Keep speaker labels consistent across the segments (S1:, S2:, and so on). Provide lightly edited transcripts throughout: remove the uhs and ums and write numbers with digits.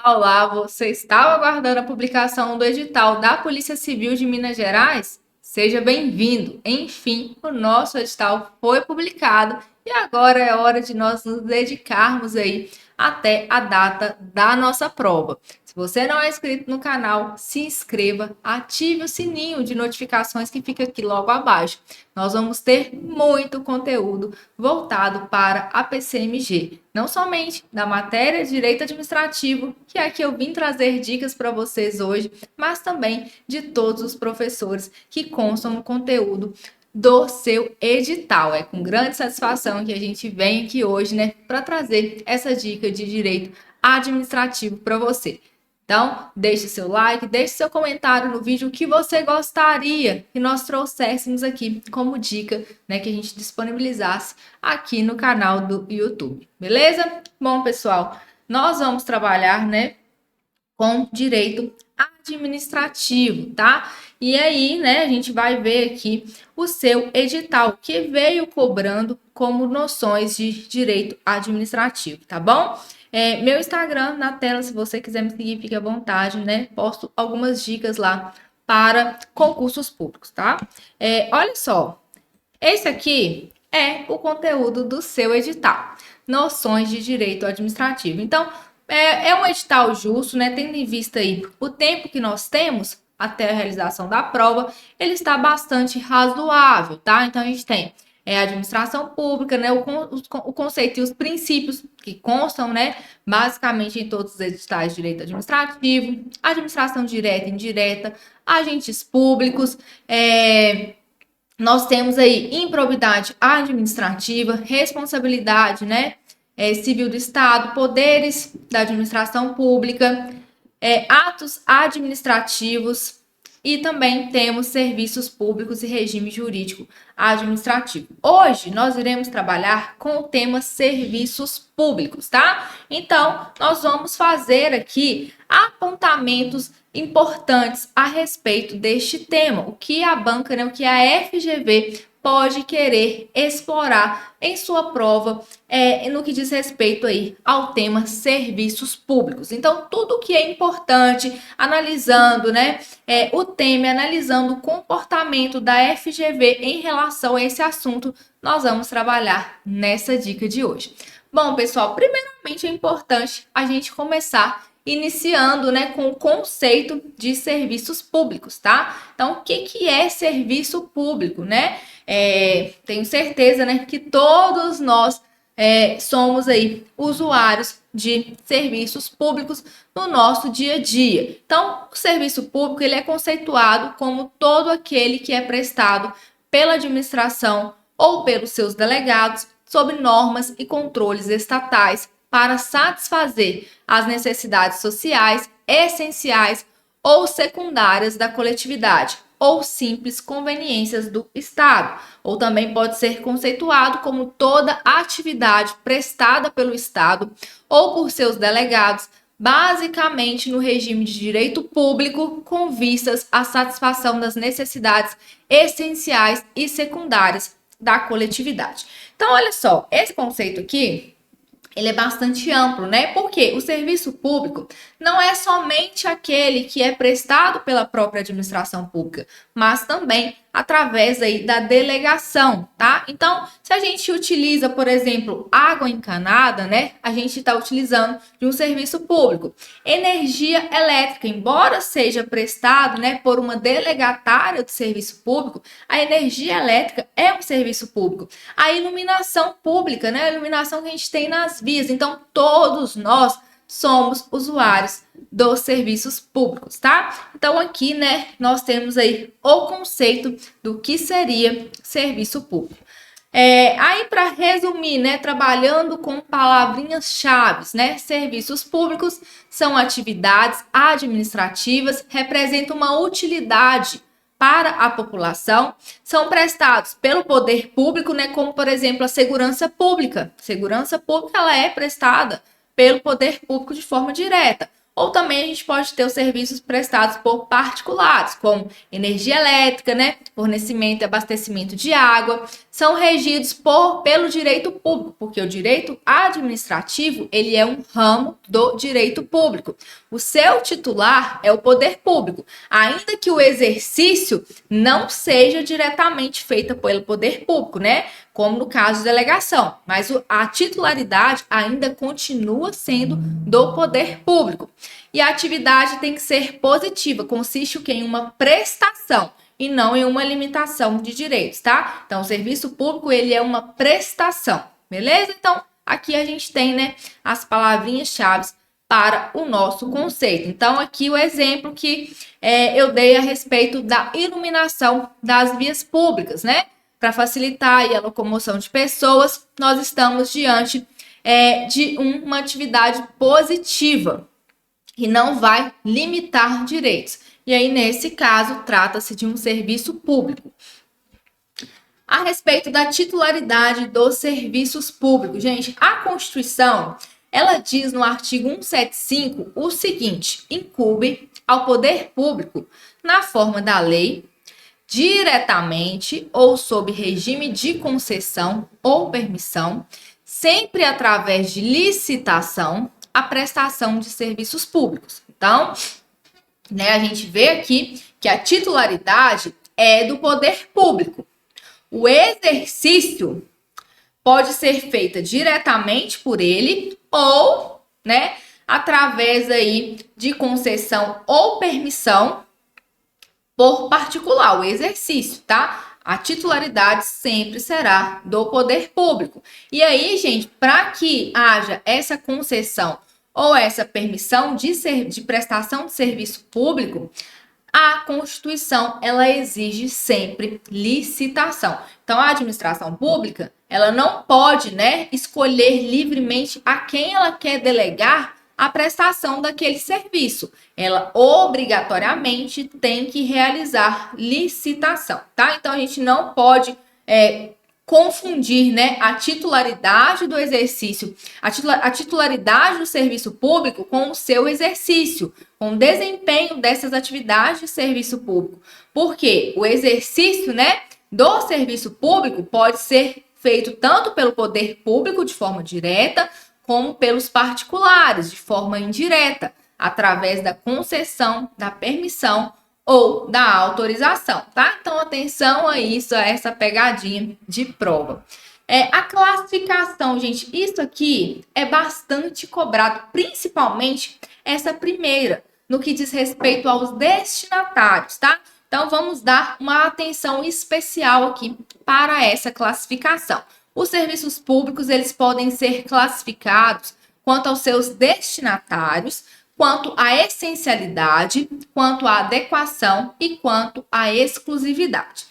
S1: Olá, você estava aguardando a publicação do edital da Polícia Civil de Minas Gerais? Seja bem-vindo! Enfim, o nosso edital foi publicado e agora é hora de nós nos dedicarmos aí até a data da nossa prova. Se você não é inscrito no canal, se inscreva, ative o sininho de notificações que fica aqui logo abaixo. Nós vamos ter muito conteúdo voltado para a PCMG, não somente da matéria de Direito Administrativo, que é que eu vim trazer dicas para vocês hoje, mas também de todos os professores que constam no conteúdo do seu edital. É com grande satisfação que a gente vem aqui hoje, né, para trazer essa dica de direito administrativo para você. Então, deixe seu like, deixe seu comentário no vídeo que você gostaria que nós trouxéssemos aqui como dica, né, que a gente disponibilizasse aqui no canal do YouTube, beleza? Bom, pessoal, nós vamos trabalhar, né, com direito administrativo, tá? E aí, né, a gente vai ver aqui o seu edital que veio cobrando como noções de direito administrativo, tá bom? Meu Instagram na tela, se você quiser me seguir, fique à vontade, né? Posto algumas dicas lá para concursos públicos, tá? Olha só, esse aqui é o conteúdo do seu edital, noções de direito administrativo. Então, é um edital justo, né? Tendo em vista aí o tempo que nós temos até a realização da prova, ele está bastante razoável, tá? Então, a gente tem a administração pública, né? O conceito e os princípios que constam, né? Basicamente em todos os editais de direito administrativo, administração direta e indireta, agentes públicos, nós temos aí improbidade administrativa, responsabilidade, né, civil do Estado, poderes da administração pública, atos administrativos e também temos serviços públicos e regime jurídico administrativo. Hoje nós iremos trabalhar com o tema serviços públicos, tá? Então, nós vamos fazer aqui apontamentos importantes a respeito deste tema, o que a banca, né, o que a FGV pode querer explorar em sua prova no que diz respeito aí ao tema serviços públicos. Então, tudo que é importante, analisando, né, o tema, analisando o comportamento da FGV em relação a esse assunto, nós vamos trabalhar nessa dica de hoje. Bom, pessoal, primeiramente é importante a gente começar iniciando, né, com o conceito de serviços públicos, tá? Então, o que é serviço público, né? Tenho certeza, né, que todos nós somos aí usuários de serviços públicos no nosso dia a dia. Então, o serviço público ele é conceituado como todo aquele que é prestado pela administração ou pelos seus delegados sob normas e controles estatais para satisfazer as necessidades sociais, essenciais ou secundárias da coletividade, ou simples conveniências do Estado, ou também pode ser conceituado como toda atividade prestada pelo Estado ou por seus delegados, basicamente no regime de direito público, com vistas à satisfação das necessidades essenciais e secundárias da coletividade. Então, olha só, esse conceito aqui ele é bastante amplo, né? Porque o serviço público não é somente aquele que é prestado pela própria administração pública, mas também através aí da delegação, tá? Então, se a gente utiliza, por exemplo, água encanada, né? A gente está utilizando de um serviço público. Energia elétrica, embora seja prestado, né, por uma delegatária do serviço público, a energia elétrica é um serviço público. A iluminação pública, né? A iluminação que a gente tem nas vias. Então, todos nós somos usuários dos serviços públicos, tá? Então, aqui, né, nós temos aí o conceito do que seria serviço público. Aí, para resumir, né, trabalhando com palavrinhas-chave, né, serviços públicos são atividades administrativas, representam uma utilidade para a população, são prestados pelo poder público, né, como, por exemplo, a segurança pública. Segurança pública, ela é prestada pelo poder público de forma direta. Ou também a gente pode ter os serviços prestados por particulares, como energia elétrica, né, fornecimento e abastecimento de água, são regidos pelo direito público, porque o direito administrativo, ele é um ramo do direito público. O seu titular é o poder público, ainda que o exercício não seja diretamente feito pelo poder público, né? Como no caso de delegação, mas a titularidade ainda continua sendo do poder público. E a atividade tem que ser positiva, consiste o quê? Em uma prestação e não em uma limitação de direitos, tá? Então, o serviço público, ele é uma prestação, beleza? Então, aqui a gente tem, né, as palavrinhas-chave para o nosso conceito. Então, aqui o exemplo que eu dei a respeito da iluminação das vias públicas, né? Para facilitar aí a locomoção de pessoas, nós estamos diante de uma atividade positiva e não vai limitar direitos. E aí, nesse caso, trata-se de um serviço público. A respeito da titularidade dos serviços públicos, gente, a Constituição, ela diz no artigo 175 o seguinte: incumbe ao poder público, na forma da lei, diretamente ou sob regime de concessão ou permissão, sempre através de licitação, a prestação de serviços públicos. Então, né, a gente vê aqui que a titularidade é do poder público. O exercício pode ser feito diretamente por ele ou, né, através aí de concessão ou permissão por particular, o exercício, tá? A titularidade sempre será do poder público. E aí, gente, para que haja essa concessão ou essa permissão de prestação de serviço público, a Constituição, ela exige sempre licitação. Então, a administração pública, ela não pode, né, escolher livremente a quem ela quer delegar a prestação daquele serviço. Ela obrigatoriamente tem que realizar licitação, tá? Então, a gente não pode confundir, né, a titularidade do exercício, a titularidade do serviço público com o seu exercício, com o desempenho dessas atividades de serviço público. Porque o exercício, né, do serviço público pode ser feito tanto pelo poder público de forma direta, como pelos particulares de forma indireta, através da concessão, da permissão ou da autorização, tá? Então, atenção a isso, a essa pegadinha de prova. A classificação, gente, isso aqui é bastante cobrado, principalmente essa primeira, no que diz respeito aos destinatários, tá? Então, vamos dar uma atenção especial aqui para essa classificação. Os serviços públicos, eles podem ser classificados quanto aos seus destinatários, quanto à essencialidade, quanto à adequação e quanto à exclusividade.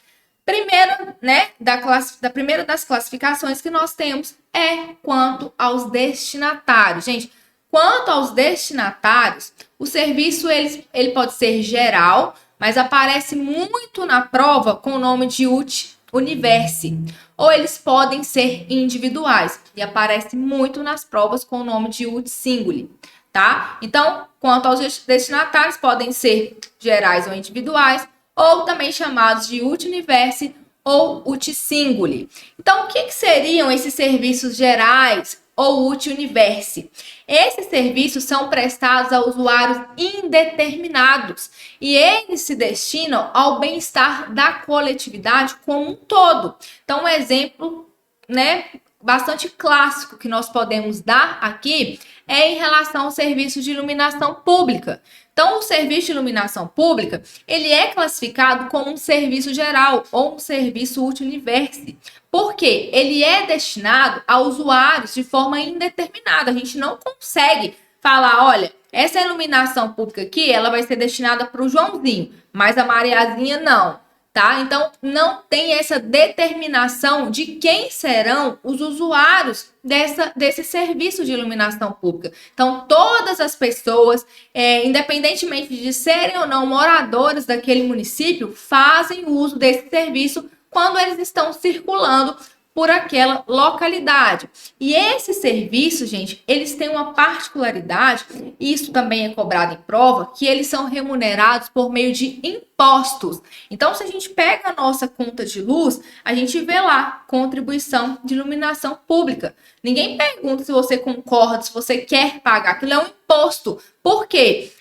S1: Primeiro, né, da primeira das classificações que nós temos é quanto aos destinatários. Gente, quanto aos destinatários, o serviço ele pode ser geral, mas aparece muito na prova com o nome de ut universi, ou eles podem ser individuais e aparece muito nas provas com o nome de ut singuli. Tá? Então, quanto aos destinatários, podem ser gerais ou individuais, ou também chamados de ut universi ou ut singuli. Então, o que seriam esses serviços gerais ou ut universi? Esses serviços são prestados a usuários indeterminados e eles se destinam ao bem-estar da coletividade como um todo. Então, um exemplo, né, bastante clássico que nós podemos dar aqui é em relação ao serviço de iluminação pública. Então, o serviço de iluminação pública, ele é classificado como um serviço geral ou um serviço ut universi. Por quê? Ele é destinado a usuários de forma indeterminada. A gente não consegue falar, olha, essa iluminação pública aqui, ela vai ser destinada para o Joãozinho, mas a Mariazinha não. Tá? Então, não tem essa determinação de quem serão os usuários desse serviço de iluminação pública. Então, todas as pessoas, independentemente de serem ou não moradores daquele município, fazem uso desse serviço quando eles estão circulando por aquela localidade. E esses serviços, gente, eles têm uma particularidade, e isso também é cobrado em prova, que eles são remunerados por meio de impostos. Então, se a gente pega a nossa conta de luz, a gente vê lá contribuição de iluminação pública. Ninguém pergunta se você concorda, se você quer pagar. Aquilo é um imposto. Por quê?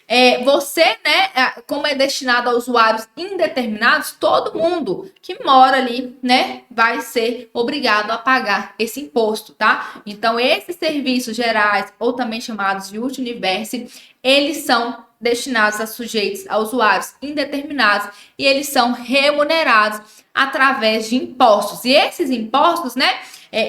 S1: Você, né, como é destinado a usuários indeterminados, todo mundo que mora ali, né, vai ser obrigado a pagar esse imposto, tá? Então, esses serviços gerais, ou também chamados de Utiliverse, eles são destinados a sujeitos, a usuários indeterminados, e eles são remunerados através de impostos. E esses impostos, né,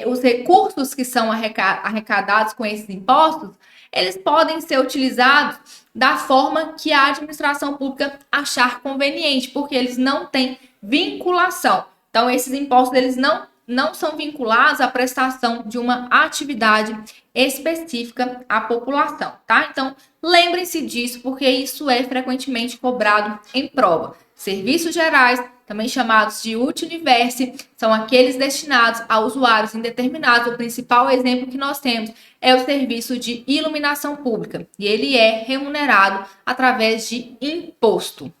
S1: os recursos que são arrecadados com esses impostos, eles podem ser utilizados da forma que a administração pública achar conveniente, porque eles não têm vinculação. Então, esses impostos, eles não são vinculados à prestação de uma atividade específica à população, tá? Então, lembrem-se disso, porque isso é frequentemente cobrado em prova. Serviços gerais, também chamados de Utiliverse, são aqueles destinados a usuários indeterminados. O principal exemplo que nós temos é o serviço de iluminação pública, e ele é remunerado através de imposto.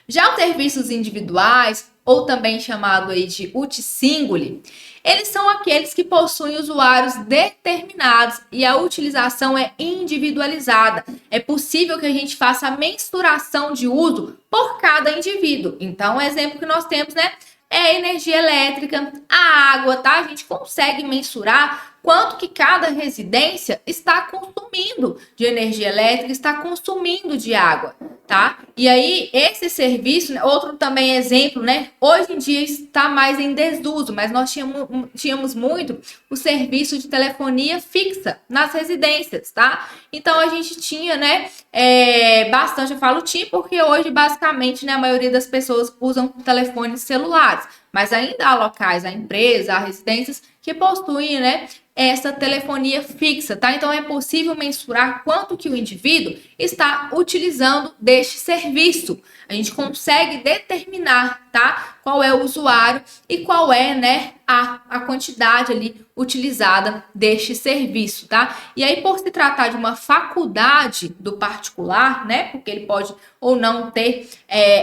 S1: Já os serviços individuais, ou também chamado aí de utilsinguli, eles são aqueles que possuem usuários determinados e a utilização é individualizada. É possível que a gente faça a mensuração de uso por cada indivíduo. Então, o exemplo que nós temos, né, é a energia elétrica, a água, tá? A gente consegue mensurar quanto que cada residência está consumindo de energia elétrica, está consumindo de água, tá? E aí, esse serviço, né, outro também exemplo, né? Hoje em dia está mais em desuso, mas nós tínhamos muito o serviço de telefonia fixa nas residências, tá? Então, a gente tinha, né, bastante, eu falo tinha, porque hoje, basicamente, né, a maioria das pessoas usam telefones celulares, mas ainda há locais, há empresas, há residências que possuem, né, essa telefonia fixa, tá? Então, é possível mensurar quanto que o indivíduo está utilizando deste serviço. A gente consegue determinar, tá? Qual é o usuário e qual é, né, a quantidade ali utilizada deste serviço, tá? E aí, por se tratar de uma faculdade do particular, né, porque ele pode ou não ter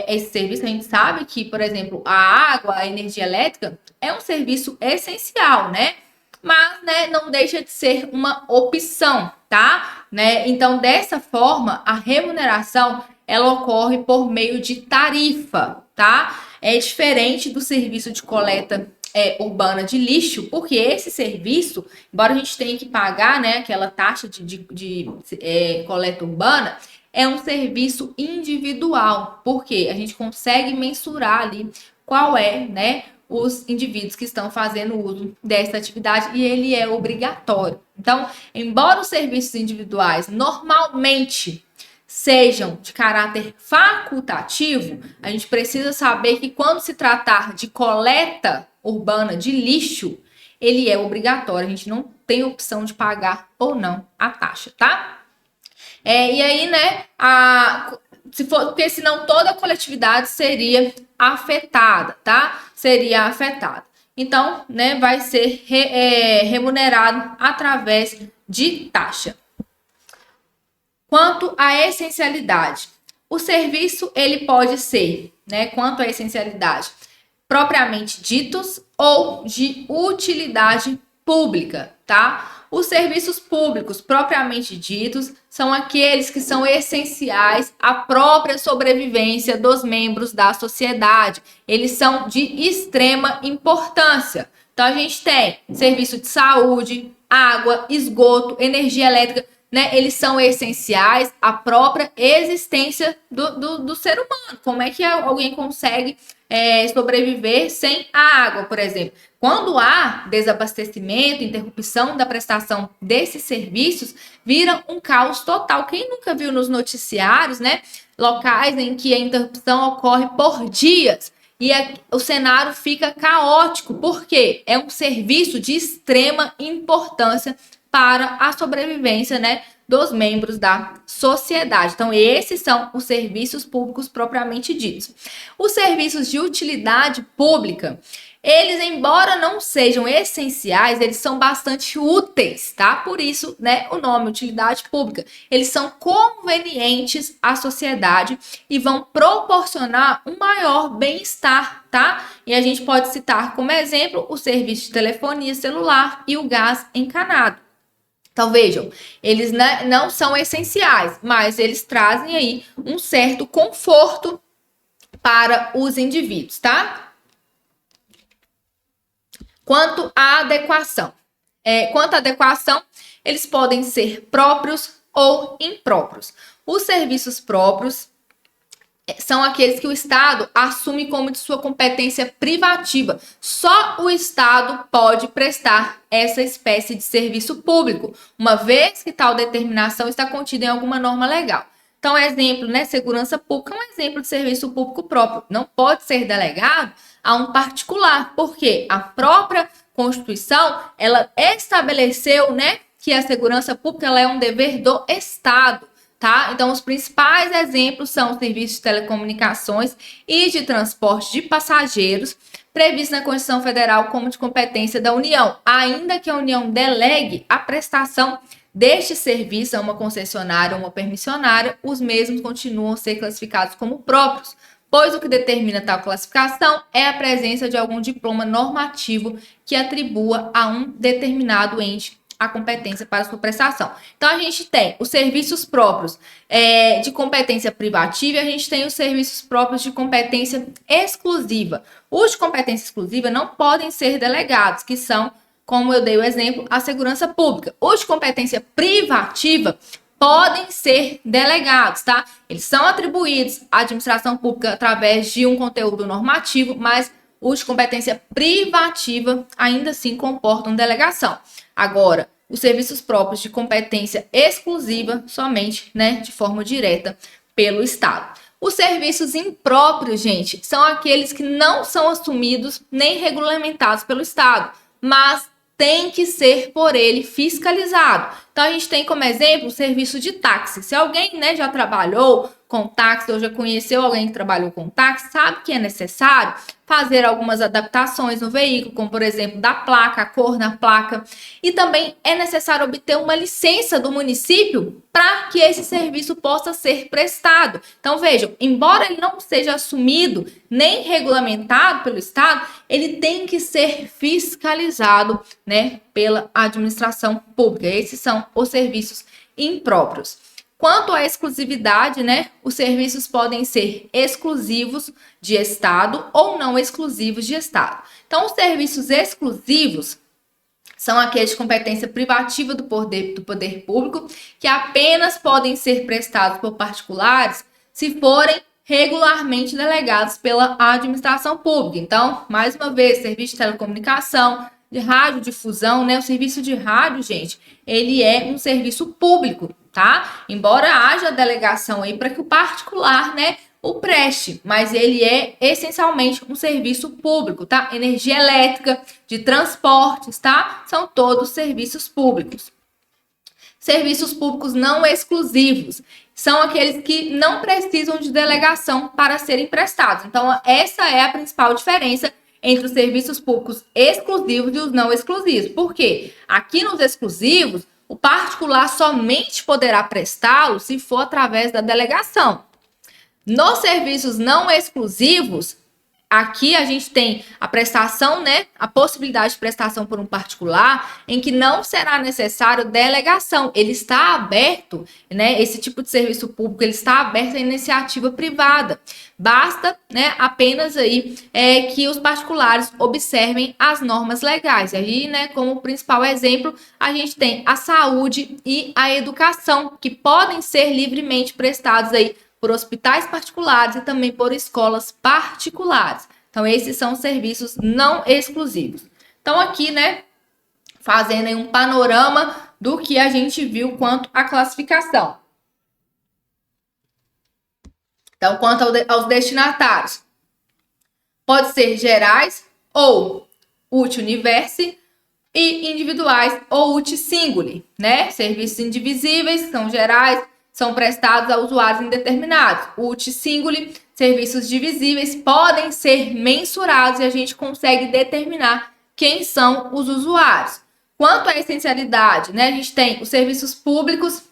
S1: esse serviço, a gente sabe que, por exemplo, a água, a energia elétrica é um serviço essencial, né? Mas, né, não deixa de ser uma opção, tá? Né? Então, dessa forma, a remuneração, ela ocorre por meio de tarifa, tá? É diferente do serviço de coleta urbana de lixo, porque esse serviço, embora a gente tenha que pagar, né, aquela taxa de coleta urbana, é um serviço individual, porque a gente consegue mensurar ali qual é, né, os indivíduos que estão fazendo uso dessa atividade e ele é obrigatório. Então, embora os serviços individuais normalmente sejam de caráter facultativo, a gente precisa saber que quando se tratar de coleta urbana de lixo, ele é obrigatório, a gente não tem opção de pagar ou não a taxa, tá? E aí, né, porque senão toda a coletividade seria afetada, tá? Seria afetada. Então, né, vai ser remunerado através de taxa. Quanto à essencialidade, o serviço ele pode ser, né, quanto à essencialidade, propriamente ditos ou de utilidade pública, tá? Os serviços públicos propriamente ditos são aqueles que são essenciais à própria sobrevivência dos membros da sociedade. Eles são de extrema importância. Então, a gente tem serviço de saúde, água, esgoto, energia elétrica, né? Eles são essenciais à própria existência do ser humano. Como é que alguém consegue sobreviver sem a água, por exemplo? Quando há desabastecimento, interrupção da prestação desses serviços, vira um caos total. Quem nunca viu nos noticiários, né, locais em que a interrupção ocorre por dias e o cenário fica caótico, porque é um serviço de extrema importância para a sobrevivência, né, dos membros da sociedade. Então, esses são os serviços públicos propriamente ditos. Os serviços de utilidade pública, Eles, embora não sejam essenciais, eles são bastante úteis, tá? Por isso, né, o nome utilidade pública. Eles são convenientes à sociedade e vão proporcionar um maior bem-estar, tá? E a gente pode citar como exemplo o serviço de telefonia celular e o gás encanado. Então, vejam, eles não são essenciais, mas eles trazem aí um certo conforto para os indivíduos, tá? Quanto à adequação. Eles podem ser próprios ou impróprios. Os serviços próprios são aqueles que o Estado assume como de sua competência privativa. Só o Estado pode prestar essa espécie de serviço público, uma vez que tal determinação está contida em alguma norma legal. Então, exemplo, né, segurança pública é um exemplo de serviço público próprio. Não pode ser delegado a um particular, porque a própria Constituição, ela estabeleceu, né, que a segurança pública ela é um dever do Estado. Tá? Então, os principais exemplos são os serviços de telecomunicações e de transporte de passageiros, previstos na Constituição Federal como de competência da União, ainda que a União delegue a prestação deste serviço a uma concessionária ou uma permissionária, os mesmos continuam a ser classificados como próprios, pois o que determina tal classificação é a presença de algum diploma normativo que atribua a um determinado ente a competência para sua prestação. Então, a gente tem os serviços próprios de competência privativa e a gente tem os serviços próprios de competência exclusiva. Os de competência exclusiva não podem ser delegados, que são, como eu dei o exemplo, a segurança pública. Os de competência privativa podem ser delegados, tá? Eles são atribuídos à administração pública através de um conteúdo normativo, mas os de competência privativa ainda assim comportam delegação. Agora, os serviços próprios de competência exclusiva, somente, né, de forma direta pelo Estado. Os serviços impróprios, gente, são aqueles que não são assumidos nem regulamentados pelo Estado, mas tem que ser por ele fiscalizado. Então, a gente tem como exemplo o serviço de táxi. Se alguém, né, já trabalhou com táxi ou já conheceu alguém que trabalhou com táxi, sabe que é necessário fazer algumas adaptações no veículo, como por exemplo da placa, a cor na placa, e também é necessário obter uma licença do município para que esse serviço possa ser prestado. Então vejam, embora ele não seja assumido nem regulamentado pelo Estado, ele tem que ser fiscalizado, né, pela administração pública. Esses são os serviços impróprios. Quanto à exclusividade, né, os serviços podem ser exclusivos de Estado ou não exclusivos de Estado. Então, os serviços exclusivos são aqueles de competência privativa do poder público, que apenas podem ser prestados por particulares se forem regularmente delegados pela administração pública. Então, mais uma vez, serviço de telecomunicação, de radiodifusão, né? O serviço de rádio, gente, ele é um serviço público, tá? Embora haja delegação aí para que o particular, né, o preste, mas ele é essencialmente um serviço público, tá? Energia elétrica, de transportes, tá? São todos serviços públicos. Serviços públicos não exclusivos são aqueles que não precisam de delegação para serem prestados. Então, essa é a principal diferença entre os serviços públicos exclusivos e os não exclusivos. Por quê? Aqui nos exclusivos, o particular somente poderá prestá-lo se for através da delegação. Nos serviços não exclusivos, aqui a gente tem a prestação, né? A possibilidade de prestação por um particular, em que não será necessário delegação. Ele está aberto, né? Esse tipo de serviço público, ele está aberto à iniciativa privada. Basta, né, apenas aí que os particulares observem as normas legais. E aí, né, como principal exemplo, a gente tem a saúde e a educação, que podem ser livremente prestados aí por hospitais particulares e também por escolas particulares. Então, esses são serviços não exclusivos. Então, aqui, né, fazendo aí um panorama do que a gente viu quanto à classificação. Então, quanto aos destinatários, pode ser gerais ou uti universi e individuais ou uti singuli, né? Serviços indivisíveis são gerais, são prestados a usuários indeterminados. Uti singuli, serviços divisíveis podem ser mensurados e a gente consegue determinar quem são os usuários. Quanto à essencialidade, né, a gente tem os serviços públicos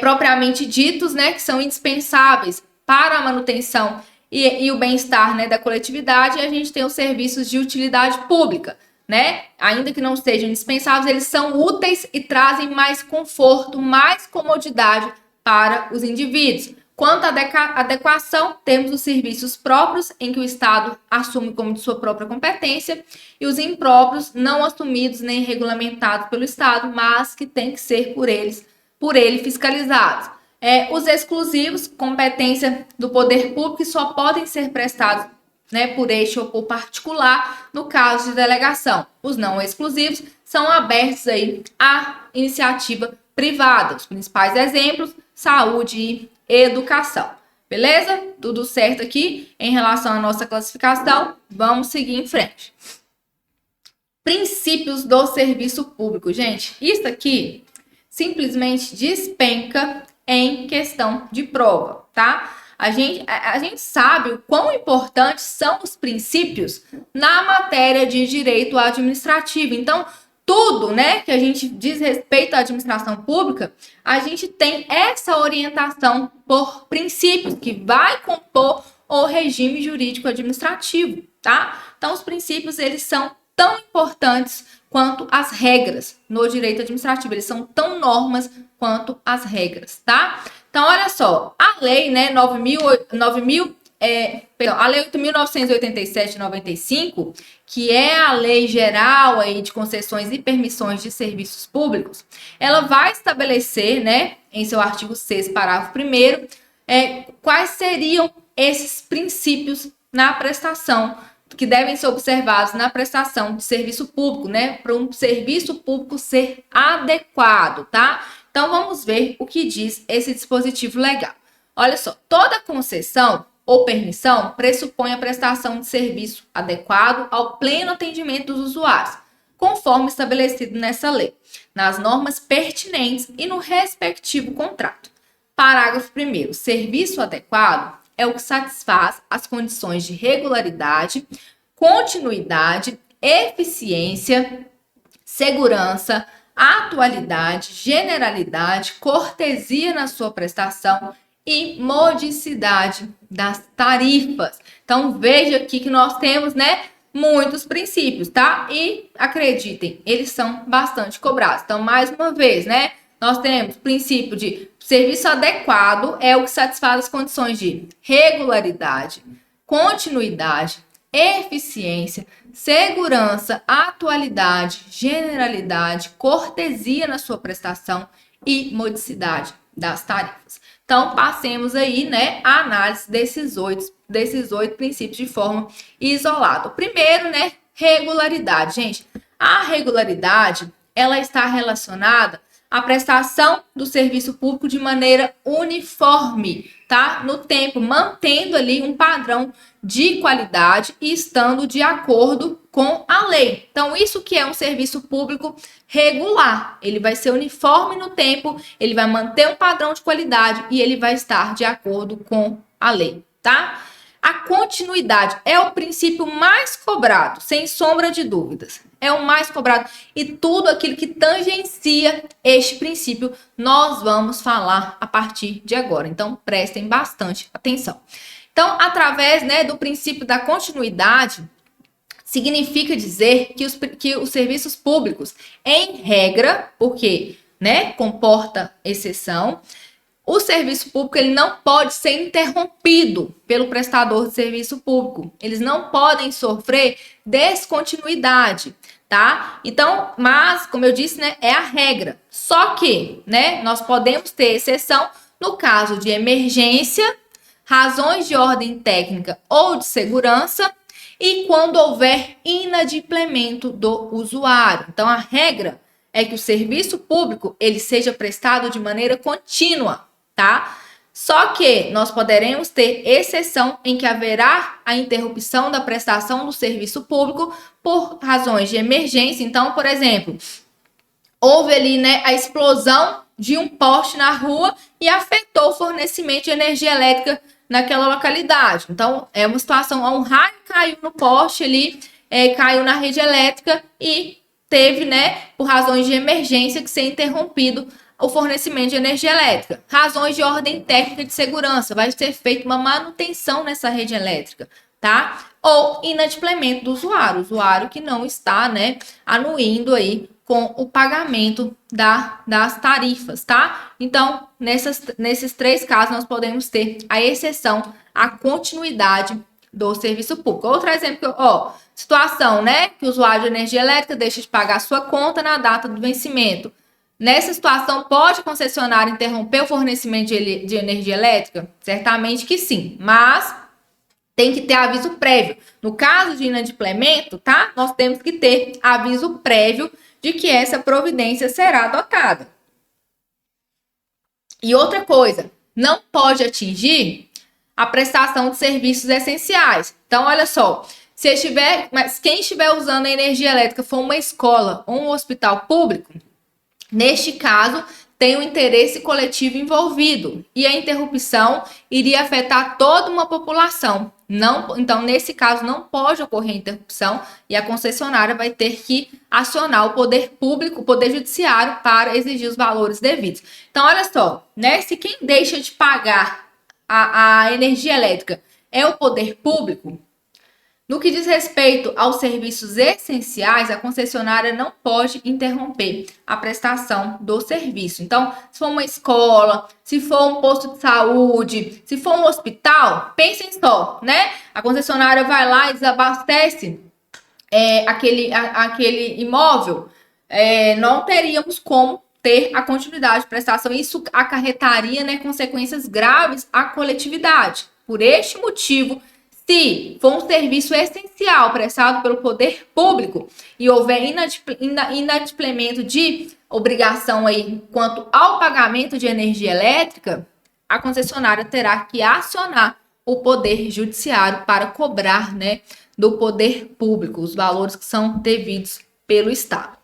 S1: propriamente ditos, né, que são indispensáveis para a manutenção e o bem-estar, né, da coletividade, e a gente tem os serviços de utilidade pública, né? Ainda que não sejam indispensáveis, eles são úteis e trazem mais conforto, mais comodidade para os indivíduos. Quanto à adequação, temos os serviços próprios, em que o Estado assume como de sua própria competência, e os impróprios, não assumidos nem regulamentados pelo Estado, mas que têm que ser por ele fiscalizados. Os exclusivos, competência do poder público, que só podem ser prestados, né, por este ou por particular, no caso de delegação. Os não exclusivos são abertos aí à iniciativa privada. Os principais exemplos, saúde e educação. Beleza? Tudo certo aqui em relação à nossa classificação? Vamos seguir em frente. Princípios do serviço público. Gente, isso aqui simplesmente despenca em questão de prova, tá? A gente sabe o quão importantes são os princípios na matéria de direito administrativo. Então, tudo, né, que a gente diz respeito à administração pública, a gente tem essa orientação por princípios que vai compor o regime jurídico administrativo, tá? Então, os princípios, eles são tão importantes quanto as regras no direito administrativo. Eles são tão normas quanto as regras, tá? Então, olha só, a lei, né, a lei 8.987 de 95, que é a lei geral aí de concessões e permissões de serviços públicos, ela vai estabelecer, né, em seu artigo 6º, parágrafo 1º, quais seriam esses princípios na prestação, que devem ser observados na prestação de serviço público, né, para um serviço público ser adequado, tá? Então, vamos ver o que diz esse dispositivo legal. Olha só, toda concessão ou permissão pressupõe a prestação de serviço adequado ao pleno atendimento dos usuários, conforme estabelecido nessa lei, nas normas pertinentes e no respectivo contrato. Parágrafo 1º. Serviço adequado é o que satisfaz as condições de regularidade, continuidade, eficiência, segurança, atualidade, generalidade, cortesia na sua prestação e modicidade das tarifas. Então, veja aqui que nós temos, né, muitos princípios, tá? E acreditem, eles são bastante cobrados. Então, mais uma vez, né, nós temos o princípio de serviço adequado, é o que satisfaz as condições de regularidade, continuidade, eficiência, segurança, atualidade, generalidade, cortesia na sua prestação e modicidade das tarifas. Então, passemos aí, né, a análise desses oito princípios de forma isolada. O primeiro, né, regularidade. Gente, a regularidade, ela está relacionada à prestação do serviço público de maneira uniforme, tá? No tempo, mantendo ali um padrão de qualidade e estando de acordo com a lei. Então, isso que é um serviço público regular. Ele vai ser uniforme no tempo, ele vai manter um padrão de qualidade e ele vai estar de acordo com a lei, tá? A continuidade é o princípio mais cobrado, sem sombra de dúvidas. É o mais cobrado. E tudo aquilo que tangencia este princípio, nós vamos falar a partir de agora. Então, prestem bastante atenção. Então, através, né, do princípio da continuidade, significa dizer que os serviços públicos, em regra, porque, né, comporta exceção, o serviço público ele não pode ser interrompido pelo prestador de serviço público. Eles não podem sofrer descontinuidade, tá? Então, mas, como eu disse, né, é a regra. Só que, né, nós podemos ter exceção no caso de emergência, razões de ordem técnica ou de segurança e quando houver inadimplemento do usuário. Então, a regra é que o serviço público ele seja prestado de maneira contínua, tá? Só que nós poderemos ter exceção em que haverá a interrupção da prestação do serviço público por razões de emergência. Então, por exemplo, houve ali, né, a explosão de um poste na rua e afetou o fornecimento de energia elétrica naquela localidade. Então, é uma situação, um raio caiu no poste ali, caiu na rede elétrica e teve, né, por razões de emergência, que ser interrompido o fornecimento de energia elétrica. Razões de ordem técnica de segurança, vai ser feita uma manutenção nessa rede elétrica, tá? Ou inadimplemento do usuário que não está, né, anuindo aí com o pagamento das tarifas, tá? Então, nesses 3 casos, nós podemos ter a exceção à continuidade do serviço público. Outro exemplo, situação, né, que o usuário de energia elétrica deixa de pagar sua conta na data do vencimento. Nessa situação, pode a concessionária interromper o fornecimento de energia elétrica? Certamente que sim, mas tem que ter aviso prévio. No caso de inadimplemento, tá? Nós temos que ter aviso prévio de que essa providência será adotada. E outra coisa, não pode atingir a prestação de serviços essenciais. Então, olha só, mas quem estiver usando a energia elétrica for uma escola ou um hospital público, neste caso, tem um interesse coletivo envolvido e a interrupção iria afetar toda uma população. Então, nesse caso, não pode ocorrer interrupção e a concessionária vai ter que acionar o poder público, o poder judiciário, para exigir os valores devidos. Então, olha só, né? Se quem deixa de pagar a energia elétrica é o poder público, no que diz respeito aos serviços essenciais, a concessionária não pode interromper a prestação do serviço. Então, se for uma escola, se for um posto de saúde, se for um hospital, pensem só, né? A concessionária vai lá e desabastece aquele imóvel, não teríamos como ter a continuidade de prestação. Isso acarretaria, né, consequências graves à coletividade. Por este motivo, se for um serviço essencial prestado pelo poder público e houver inadimplemento de obrigação aí quanto ao pagamento de energia elétrica, a concessionária terá que acionar o poder judiciário para cobrar, né, do poder público os valores que são devidos pelo Estado.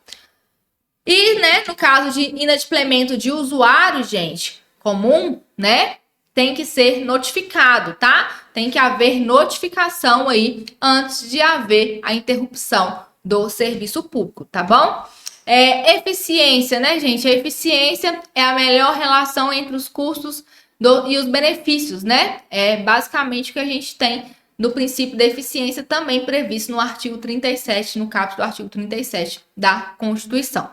S1: E, né, no caso de inadimplemento de usuário, gente, comum, né, tem que ser notificado, tá? Tem que haver notificação aí antes de haver a interrupção do serviço público, tá bom? Eficiência, né, gente? A eficiência é a melhor relação entre os custos e os benefícios, né? É basicamente o que a gente tem no princípio da eficiência, também previsto no artigo 37, no caput do artigo 37 da Constituição.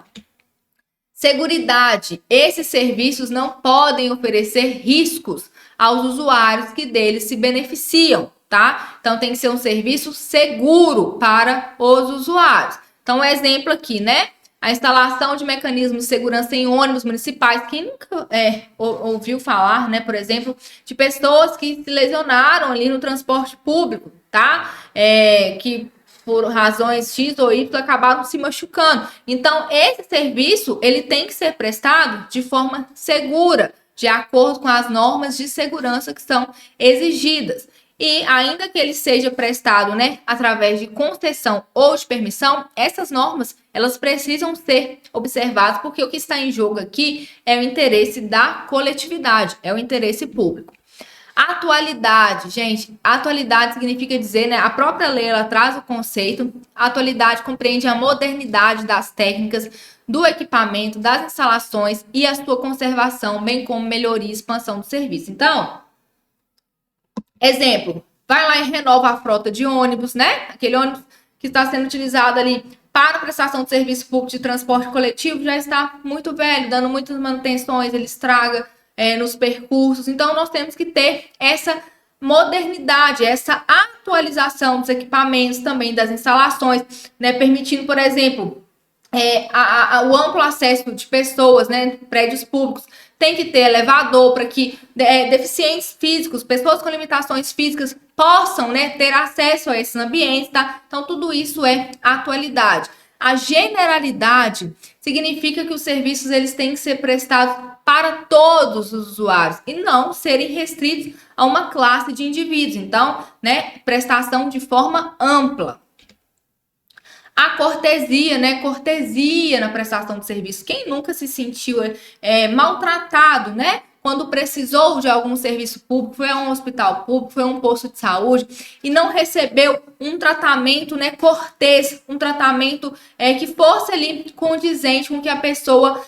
S1: Seguridade. Esses serviços não podem oferecer riscos aos usuários que deles se beneficiam, tá? Então, tem que ser um serviço seguro para os usuários. Então, um exemplo aqui, né? A instalação de mecanismos de segurança em ônibus municipais. Quem nunca ouviu falar, né, por exemplo, de pessoas que se lesionaram ali no transporte público, tá? Que por razões X ou Y acabaram se machucando. Então, esse serviço, ele tem que ser prestado de forma segura, de acordo com as normas de segurança que são exigidas. E ainda que ele seja prestado, né, através de concessão ou de permissão, essas normas, elas precisam ser observadas, porque o que está em jogo aqui é o interesse da coletividade, é o interesse público. Atualidade, gente, atualidade significa dizer, né, a própria lei, ela traz o conceito, a atualidade compreende a modernidade das técnicas, do equipamento, das instalações e a sua conservação, bem como melhoria e expansão do serviço. Então, exemplo, vai lá e renova a frota de ônibus, né? Aquele ônibus que está sendo utilizado ali para prestação de serviço público de transporte coletivo já está muito velho, dando muitas manutenções, ele estraga nos percursos. Então, nós temos que ter essa modernidade, essa atualização dos equipamentos, também das instalações, né? Permitindo, por exemplo, o amplo acesso de pessoas, né, prédios públicos, tem que ter elevador para que deficientes físicos, pessoas com limitações físicas possam, né, ter acesso a esses ambientes, tá? Então, tudo isso é atualidade. A generalidade significa que os serviços eles têm que ser prestados para todos os usuários e não serem restritos a uma classe de indivíduos. Então, né, prestação de forma ampla. A cortesia, né? Cortesia na prestação de serviço. Quem nunca se sentiu maltratado, né? Quando precisou de algum serviço público, foi a um hospital público, foi a um posto de saúde e não recebeu um tratamento, né, cortês, um tratamento que fosse ali condizente com o que a pessoa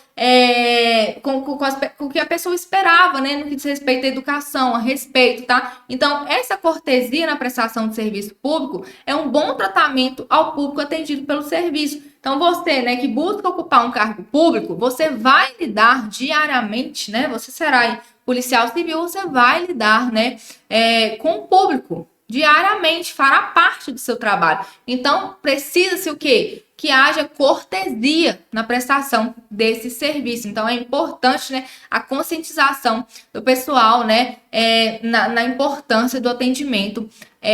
S1: com o que a pessoa esperava, né, no que diz respeito à educação, a respeito, tá? Então, essa cortesia na prestação de serviço público é um bom tratamento ao público atendido pelo serviço. Então, você, né, que busca ocupar um cargo público, você vai lidar diariamente, né? Você será policial civil, você vai lidar, né, com o público diariamente, fará parte do seu trabalho. Então, precisa-se o quê? Que haja cortesia na prestação desse serviço. Então, é importante, né, a conscientização do pessoal, né, na importância do atendimento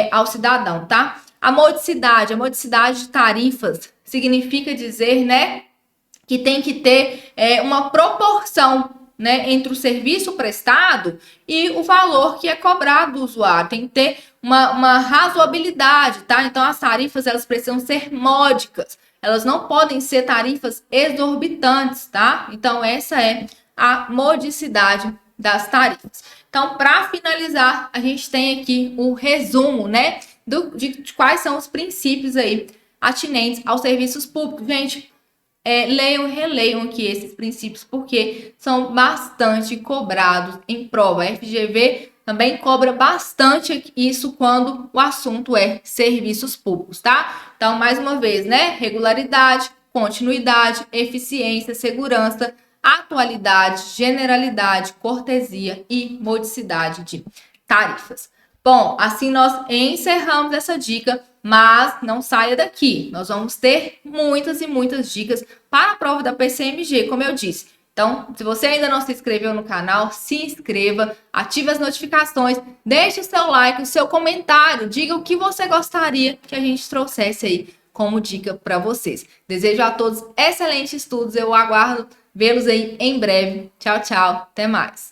S1: ao cidadão, tá? A modicidade de tarifas significa dizer, né, que tem que ter uma proporção, né, entre o serviço prestado e o valor que é cobrado do usuário. Tem que ter uma razoabilidade, tá? Então, as tarifas, elas precisam ser módicas. Elas não podem ser tarifas exorbitantes, tá? Então, essa é a modicidade das tarifas. Então, para finalizar, a gente tem aqui o resumo, né, de quais são os princípios aí atinentes aos serviços públicos. Gente, leiam e releiam aqui esses princípios, porque são bastante cobrados em prova. A FGV também cobra bastante isso quando o assunto é serviços públicos, tá? Então, mais uma vez, né? Regularidade, continuidade, eficiência, segurança, atualidade, generalidade, cortesia e modicidade de tarifas. Bom, assim nós encerramos essa dica, mas não saia daqui. Nós vamos ter muitas e muitas dicas para a prova da PCMG, como eu disse. Então, se você ainda não se inscreveu no canal, se inscreva, ative as notificações, deixe o seu like, o seu comentário, diga o que você gostaria que a gente trouxesse aí como dica para vocês. Desejo a todos excelentes estudos, eu aguardo vê-los aí em breve. Tchau, tchau, até mais.